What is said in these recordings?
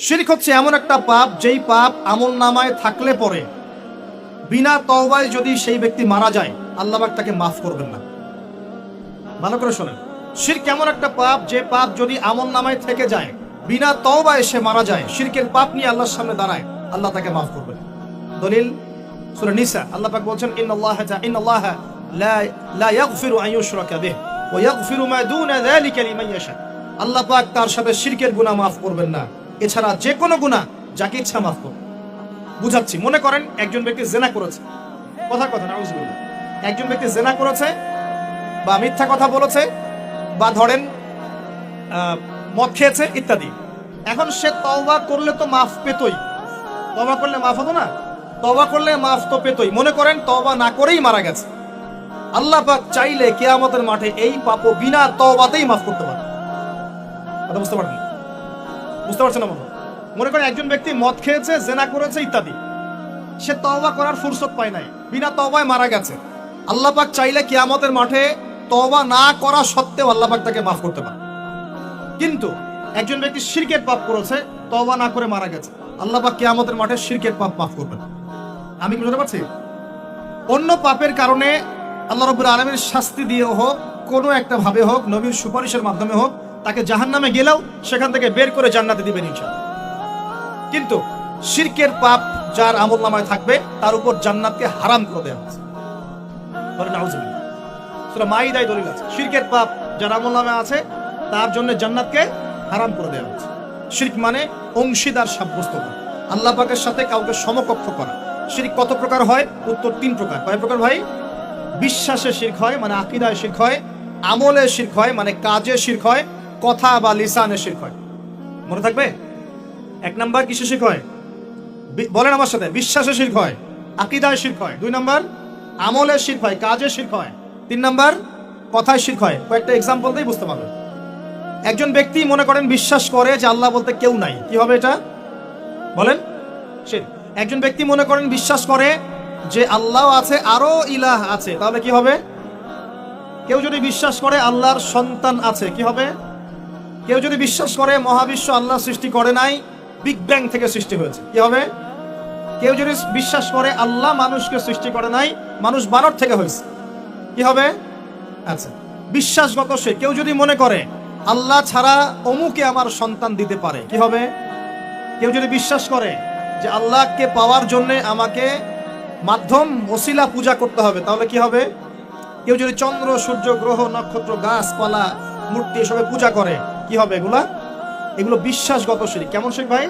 শিরক হচ্ছে এমন একটা পাপ, যেই পাপ আমলনামায় থাকলে পরে বিনা তওবায় যদি সেই ব্যক্তি মারা যায়, আল্লাহ পাক তাকে মাফ করবেন না। ভালো করে শোনেন, শিরক এমন একটা পাপ, যে পাপ যদি আমলনামায় থেকে যায়, বিনা তওবায় সে মারা যায়, শিরকের পাপ নিয়ে আল্লাহর সামনে দাঁড়ায়, আল্লাহ তাকে মাফ করবেন। দলিল সূরা নিসা, আল্লাহ পাক বলছেন ইন্নাল্লাহা লা ইয়াগফিরু আন ইউশরাকা বিহি ওয়া ইয়াগফিরু মা দুনা যালিকা লিমান ইয়াশা। আল্লাহ পাক তার সাথে শিরকের গুনাহ মাফ করবেন না, এছাড়া যে কোনো গুনাহ যাকে ইচ্ছা মাফ করবেন। বুঝাচ্ছি, মনে করেন একজন ব্যক্তি জিনা করেছে, কথা নাউযুবিল্লাহ, একজন ব্যক্তি জিনা করেছে বা মিথ্যা কথা বলেছে বা ধরেন মদ খেয়েছে ইত্যাদি। এখন সে তওবা করলে তো মাফ পেতই, তওবা করলে মাফ হতো না? তওবা করলে মাফ তো পেতই। মনে করেন তওবা না করেই মারা গেছে, আল্লাহ পাক চাইলে কিয়ামতের মাঠে এই পাপও বিনা তওবাতেই মাফ করতে পারে। কথা বুঝতে পারছেন? বুঝতে পারছেন না? মনে করেন একজন ব্যক্তি মদ খেয়েছে, জিনা করেছে ইত্যাদি, সে তওবা করার ফুরসত পায় নাই, বিনা তওবায় মারা গেছে। আল্লাহ পাক চাইলে কিয়ামতের মাঠে তওবা না করা সত্ত্বেও আল্লাহ পাক তাকে মাফ করতে পারে। কিন্তু একজন ব্যক্তি শিরকের পাপ করেছে, তওবা না করে মারা গেছে, আল্লাহ পাক কিয়ামতের মাঠে শিরকের পাপ মাফ করবেন। আমি কি বুঝতে পারছি? অন্য পাপের কারণে আল্লাহ রাব্বুল আলামিন শাস্তি দিয়ে হোক, কোনো একটা ভাবে হোক, নবীর সুপারিশের মাধ্যমে হোক, তাকে জাহান্নামে গেলেও সেখান থেকে বের করে জান্নাতে দিবেন ইনশাআল্লাহ। কিন্তু শিরকের পাপ যার আমলনামায় থাকবে, তার উপর জান্নাতকে হারাম করে দেওয়া হয়েছে। বলেন নাউযুবিল্লাহ। সূরা মাইদায় দলিল আছে, শিরকের পাপ যার আমলনামায় আছে তার জন্য জান্নাতকে হারাম করে দেওয়া হয়েছে। শিরক মানে অংশীদার সাব্যস্ত করা, আল্লাহ পাকের সাথে কাউকে সমকক্ষ করা। শিরক কত প্রকার হয়? উত্তর 3 প্রকার। কয় প্রকার ভাই? বিশ্বাসে শিরক হয়, মানে আকীদায় শিরক হয়; আমলে শিরক হয়, মানে কাজে শিরক হয়; কথা বা লিসানে শিরক হয়। মনে থাকবে? 1 নাম্বার কিসে শিরক হয়? বলেন আমার সাথে। বিশ্বাসে শিরক হয়, আকীদায় শিরক হয়; 2 নাম্বার আমলে শিরক হয়, কাজে শিরক হয়; 3 নাম্বার কথায় শিরক হয়। কয়েকটা এক্সাম্পল দিয়ে বুঝতে পারবেন। একজন ব্যক্তি মনে করেন বিশ্বাস করে যে আল্লাহ বলতে কেউ নাই, কি হবে এটা? বলেন শিরক। একজন ব্যক্তি মনে করেন বিশ্বাস করে যে আল্লাহ আছে, আরো ইলাহ আছে, তাহলে কি হবে? কেউ যদি বিশ্বাস করে আল্লাহর সন্তান আছে, কি হবে? কেউ যদি বিশ্বাস করে মহাবিশ্ব আল্লাহ সৃষ্টি করে নাই, বিগ ব্যাং থেকে সৃষ্টি হয়েছে, কি হবে? কেউ যদি বিশ্বাস করে আল্লাহ মানুষকে সৃষ্টি করে নাই, মানুষ বানর থেকে হয়েছে, কি হবে? আচ্ছা, বিশ্বাসগত সে। কেউ যদি মনে করে আল্লাহ ছাড়া অমুকে আমার সন্তান দিতে পারে, কি হবে? কেউ যদি বিশ্বাস করে যে আল্লাহকে পাওয়ার জন্য আমাকে মাধ্যম ওসিলা পূজা করতে হবে, তাহলে কি হবে? কেউ যদি চন্দ্র, সূর্য, গ্রহ, নক্ষত্র, গাছপালা, মূর্তি এসবে পূজা করে, কি হবে? এগুলো বিশ্বাসগত শিরক। কেমন শিরক ভাই?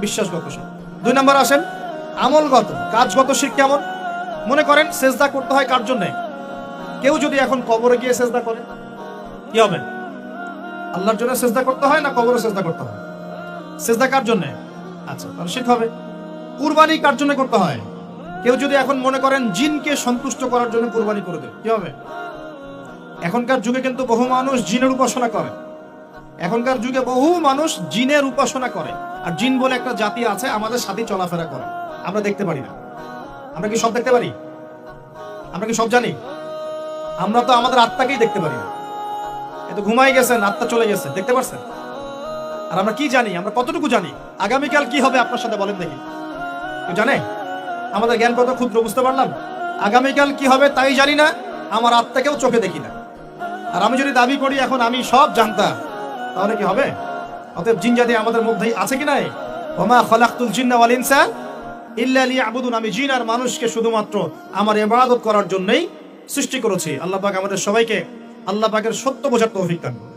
বিশ্বাসগত শিরক। 2 নাম্বার আসেন আমলগত, কাজগত শিরক। কেমন? মনে করেন সেজদা করতে হয় কার জন্য? কেউ যদি এখন কবরে গিয়ে সেজদা করে, কি হবে? আল্লাহর জন্য সেজদা করতে হয় না কবরে সেজদা করতে হয়? সেজদা কার জন্য? আচ্ছা, তাহলে শিরক হবে। কুরবানি কার জন্য করতে হয়? কেউ যদি এখন মনে করেন জিনকে সন্তুষ্ট করার জন্য কুরবানি করে দেয়, কি হবে? এখনকার যুগে কিন্তু বহু মানুষ জিনের উপাসনা করে, এখনকার যুগে বহু মানুষ জিনের উপাসনা করে। আর জিন বলে একটা জাতি আছে, আমাদের সাথে চলাফেরা করে, আমরা দেখতে পারি না। আমরা কি সব দেখতে পারি? আমরা কি সব জানি? আমরা তো আমাদের আত্মাকেই দেখতে পারি না। এত ঘুমাই গেছেন, আত্মা চলে গেছে, দেখতে পারছেন? আর আমরা কি জানি? আমরা কতটুকু জানি আগামীকাল কি হবে আপনার সাথে? বলেন দেখি, কেউ জানে? আমাদের জ্ঞান কত ক্ষুদ্র, বুঝতে পারলাম। আগামীকাল কি হবে তাই জানি না, আমার আত্মাকেও চোখে দেখি না। আর আমি যদি দাবি করি এখন আমি সব জানতাম, তাহলে কি হবে? অতএব জিন জাতি আমাদের মধ্যেই আছে কি নাই? ওমা খালাকতুল জিন্না ওয়াল ইনসা ইল্লা লিয়াবুদুন। আমি জিন আর মানুষকে শুধুমাত্র আমার ইবাদত করার জন্যই সৃষ্টি করেছি। আল্লাহ পাক আমাদের সবাইকে আল্লাহ পাকের সত্য বোঝার তৌফিক দান করুন।